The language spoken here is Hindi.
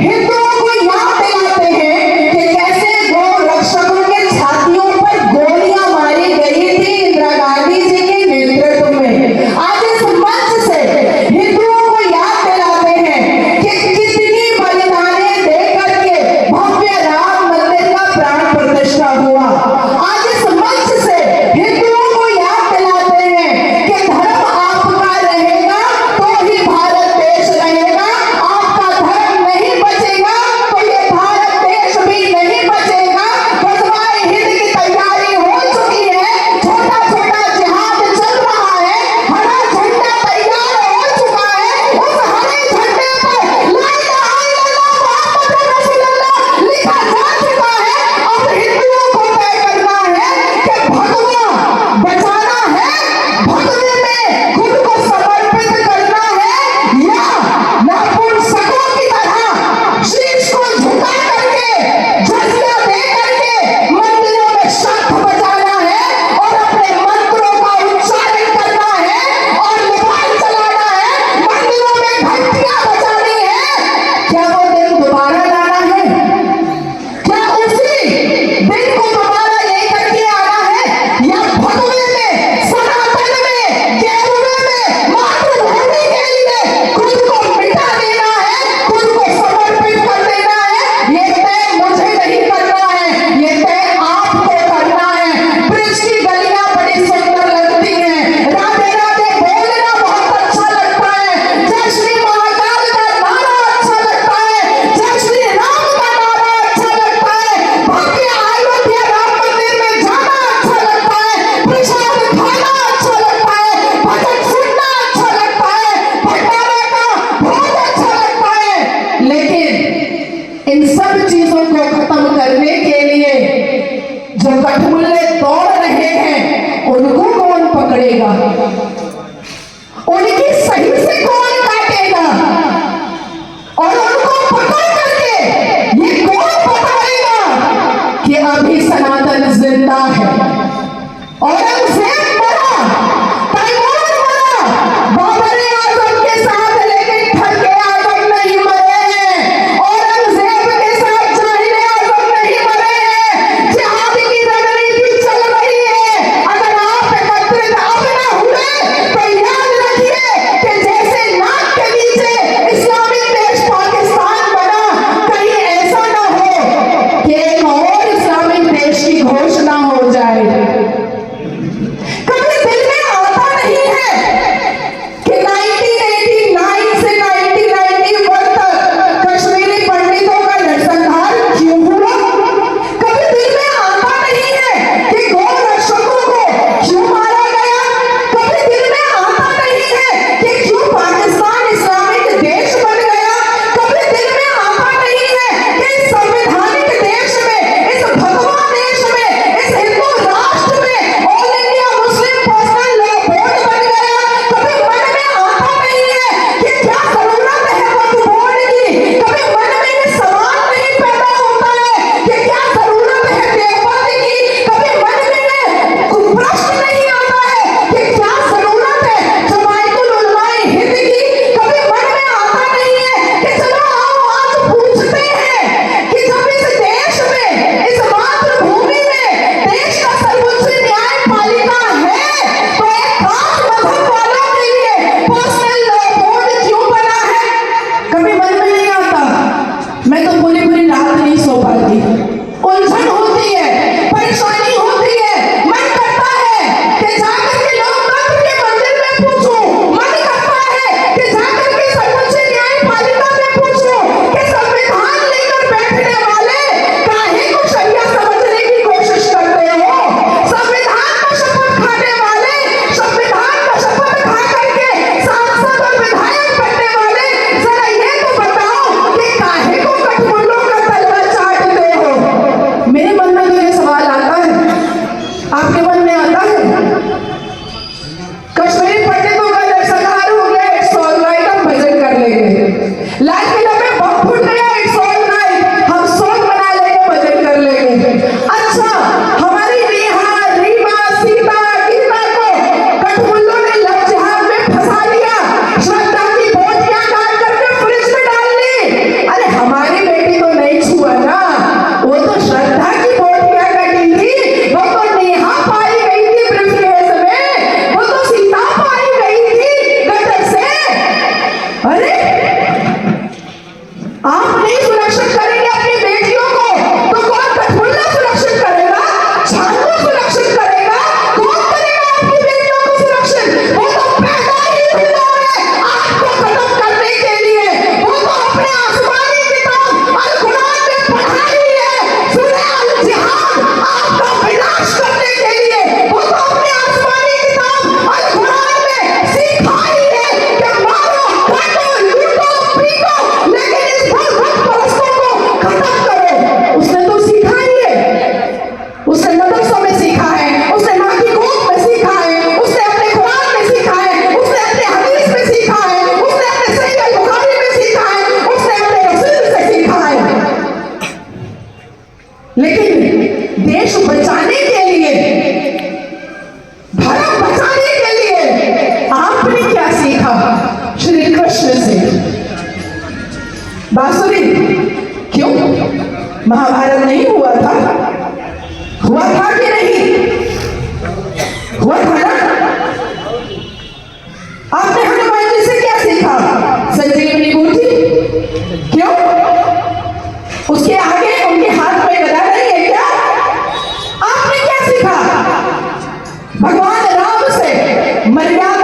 हिंदुओं को याद दिलाते हैं कि कैसे गौ रक्षकों के छातियों पर गोलियां मारी गई थी इंदिरा गांधी जी के नेतृत्व में। आज इस मंच से हिंदुओं को याद दिलाते हैं कि कितनी बलिदानें दे करके भव्य राम मंदिर का प्राण प्रतिष्ठा हुआ। आज इस मंच से हिंदुओं को याद दिलाते हैं कि धर्म आपका रहेगा तो ही भारत देश रहेगा, आपका धर्म नहीं बचेगा तो ये भारत देश भी नहीं बचेगा। गज़वाए हिंद की तैयारी हो चुकी है, छोटा छोटा जिहाद चल रहा है, हरा झंडा तैयार हो चुका है। उस हरे झंडे पर ला इलाहा इल्लल्लाह मुहम्मद रसूलुल्लाह लिखा जा चुका है। अब हिंदुओं को तय करना है कि भगवा बचाना है, भगवे में खुद को समर्पित करना है, या नपुंसकों की तरह शीश को झुका करके झंडा दे करके मंदिरों में शंख बजाना है और अपने मंत्रों का उच्चारण करना है और निवाल चलाना है, मंदिरों में घंटियां बजानी है। क्या वो दिन दोबारा लाना है? क्या उसी दिन को दोबारा लेकर के आना है, या भगवे में, सनातन में, केरुए में, मातृभूमि के लिए खुद को मिटा देना है, खुद को समर्पित कर देना है? ये तय मुझे नहीं करना है, ये तय आपको करना है। ब्रिज की गलियां बड़ी सुंदर लगती हैं, राधे राधे बोलना बहुत अच्छा लगता है, जय श्री महाकाल का नारा अच्छा लगता है, जय श्री राम का नारा अच्छा लगता है, भव्य अयोध्या राम मंदिर में जाना अच्छा लगता है, प्रसाद खाना अच्छा लगता है, भजन सुनना अच्छा लगता है, भंडारे का भोज अच्छा लगता है। लेकिन इन सब चीजों को खत्म करने के लिए जो गठमुल्ले दौड़ रहे हैं उनको कौन पकड़ेगा? उनकी सही से कौन काटेगा? और उनको पकड़ करके ये कौन बताएगा कि अभी सनातन जिंदा है? औरंगजेब मरा, तैमूर मरा, बाबर आजम के साथ, लेकिन ठगे आजम नहीं मरे हैं, औरंगजेब के साथ जाहिर आजम नहीं मरे हैं। जिहाद की रणनीति चल रही है। अगर आप एकत्रित अब न हुए तो याद रखिए कि जैसे बांसुरी। क्यों? महाभारत नहीं हुआ था? हुआ था कि नहीं? हुआ था ना? आपने हनुमान जी से क्या सीखा? संजीवनी बूटी। क्यों? उसके आगे उनके हाथ में गदा नहीं है क्या? आपने क्या सीखा? भगवान राम से मर्यादा